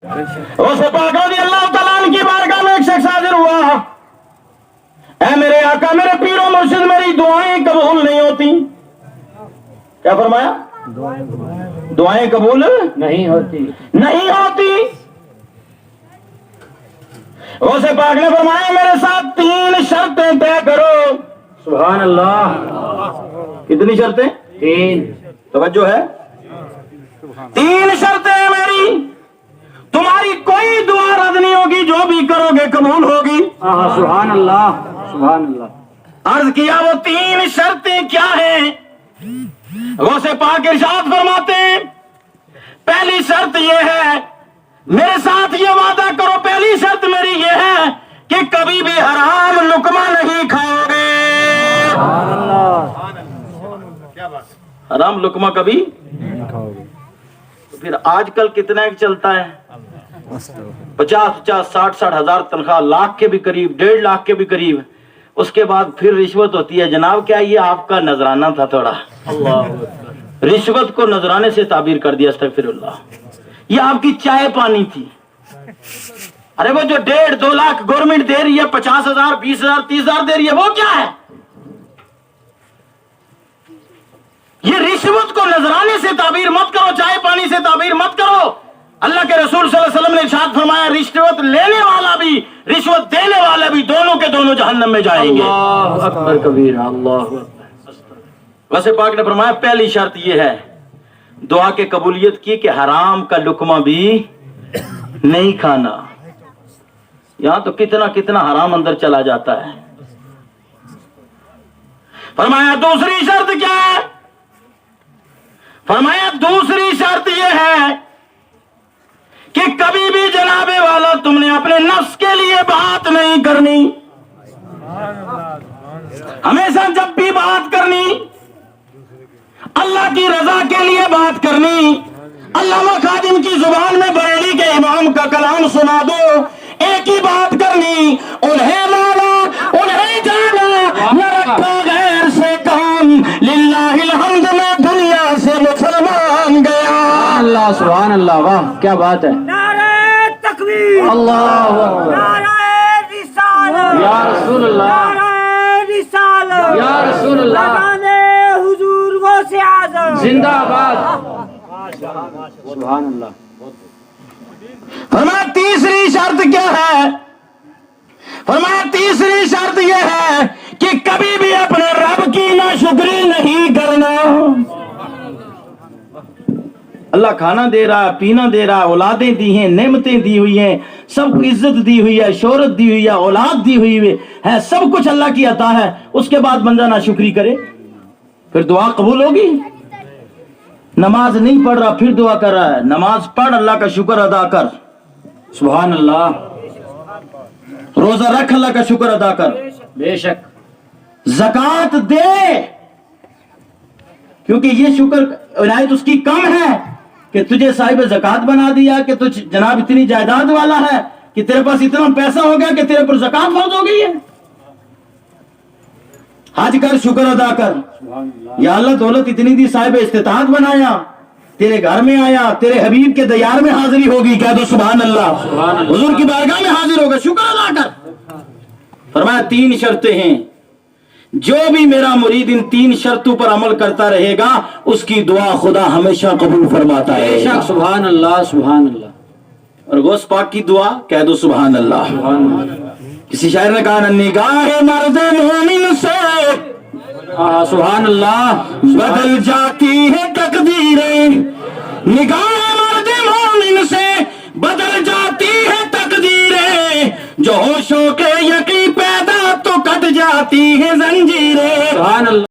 غوث پاک رضی اللہ تعالیٰ عنہ کی بارگاہ میں ایک شخص حاضر ہوا، اے میرے آقا میرے پیر و مرشد میری دعائیں قبول نہیں ہوتی. کیا فرمایا؟ دعائیں قبول نہیں ہوتی. غوث پاک نے فرمایا میرے ساتھ 3 شرطیں طے کرو. سبحان اللہ. کتنی شرطیں؟ 3. توجہ ہے. 3 شرطیں ہیں میری، تمہاری کوئی دعا رد نہیں ہوگی، جو بھی کرو گے قبول ہوگی. سبحان اللہ. سبحان اللہ. عرض کیا وہ 3 شرطیں کیا ہیں؟ غوث پاک ارشاد فرماتے ہیں پہلی شرط یہ ہے میرے ساتھ یہ وعدہ کرو، پہلی شرط میری یہ ہے کہ کبھی بھی حرام لقمہ نہیں کھاؤ گے. حرام لقمہ کبھی نہیں کھاؤ گے. پھر آج کل کتنا ایک چلتا ہے؟ 50 60 ہزار تنخواہ، لاکھ کے بھی قریب، 1.5 لاکھ کے بھی قریب. اس کے بعد پھر رشوت ہوتی ہے. جناب کیا یہ آپ کا نذرانہ تھا؟ تھوڑا رشوت کو نذرانے سے تعبیر کر دیا. استغفر اللہ. یہ آپ کی چائے پانی تھی. ارے وہ جو 1.5 2 لاکھ گورنمنٹ دے رہی ہے، 50,000 20,000 30,000 دے رہی ہے، وہ کیا ہے؟ یہ رشوت کو نذرانے سے تعبیر مت کرو، چائے پانی سے تعبیر مت کرو. اللہ کے رسول صلی اللہ علیہ وسلم نے ارشاد فرمایا رشوت لینے والا بھی رشوت دینے والا بھی دونوں کے دونوں جہنم میں جائیں گے. اللہ اکبر کبیر. اللہ ویسے پاک نے فرمایا پہلی شرط یہ ہے دعا کے قبولیت کی کہ حرام کا لقمہ بھی نہیں کھانا. یہاں تو کتنا کتنا حرام اندر چلا جاتا ہے. فرمایا دوسری شرط کیا ہے؟ فرمایا دوسری شرط یہ ہے کہ کبھی بھی جناب والا تم نے اپنے نفس کے لیے بات نہیں کرنی. ہمیشہ جب بھی بات کرنی اللہ کی رضا کے لیے بات کرنی. علامہ خادم کی زبان میں بریلی کے امام کا کلام سنا دو، ایک ہی بات کرنی، انہیں مانا انہیں جانا، نہ رکھا غیر سے کام، للہ الحمد میں دنیا سے مسلمان گیا. اللہ. سبحان اللہ. واہ کیا بات ہے. نعرہ تکبیر، اللہ اکبر. نعرہ رسالت، یا رسول اللہ، نعرہ رسالت، یا رسول اللہ. اذان حضور غوث اعظم زندہ آباد. سبحان اللہ. فرمایا تیسری شرط کیا ہے؟ فرمایا تیسری شرط یہ ہے کہ کبھی بھی اپنے رب کی ناشکری نہیں کرنا. اللہ کھانا دے رہا، پینا دے رہا، اولادیں دی ہیں، نعمتیں دی ہوئی ہیں، سب کو عزت دی ہوئی ہے، شہرت دی ہوئی ہے، اولاد دی ہوئی ہے، سب کچھ اللہ کی عطا ہے. اس کے بعد بندہ ناشکری کرے پھر دعا قبول ہوگی؟ نماز نہیں پڑھ رہا پھر دعا کر رہا ہے. نماز پڑھ، اللہ کا شکر ادا کر. سبحان اللہ. روزہ رکھ، اللہ کا شکر ادا کر. بے شک. زکات دے، کیونکہ یہ شکر عنایت اس کی کم ہے کہ تجھے صاحب زکات بنا دیا، کہ تجھ جناب اتنی جائیداد والا ہے کہ تیرے پاس اتنا پیسہ ہو گیا کہ تیرے پر زکات فرض ہو گئی ہے. حج کر، شکر ادا کر. یا اللہ دولت اتنی دی، صاحب استطاعت بنایا، تیرے گھر میں آیا، تیرے حبیب کے دیار میں حاضری ہوگی، کہہ دو سبحان اللہ. حضور کی بارگاہ میں حاضر ہوگا، شکر ادا کر. فرمایا 3 شرطیں ہیں، جو بھی میرا مرید ان 3 شرطوں پر عمل کرتا رہے گا اس کی دعا خدا ہمیشہ قبول فرماتا ہے. بے شک. سبحان اللہ. سبحان اللہ. اور غوث پاک کی دعا کہہ دو سبحان اللہ. سبحان اللہ. کسی شاعر نے کہا نگاہ مرد مومن سے سبحان اللہ. بدل جاتی ہے تقدیریں، نگاہ مرد مومن سے بدل جاتی ہے تقدیریں، جو ہوشوں کے یقین پیدا تو کٹ جاتی ہے زنجیریں. سبحان اللہ.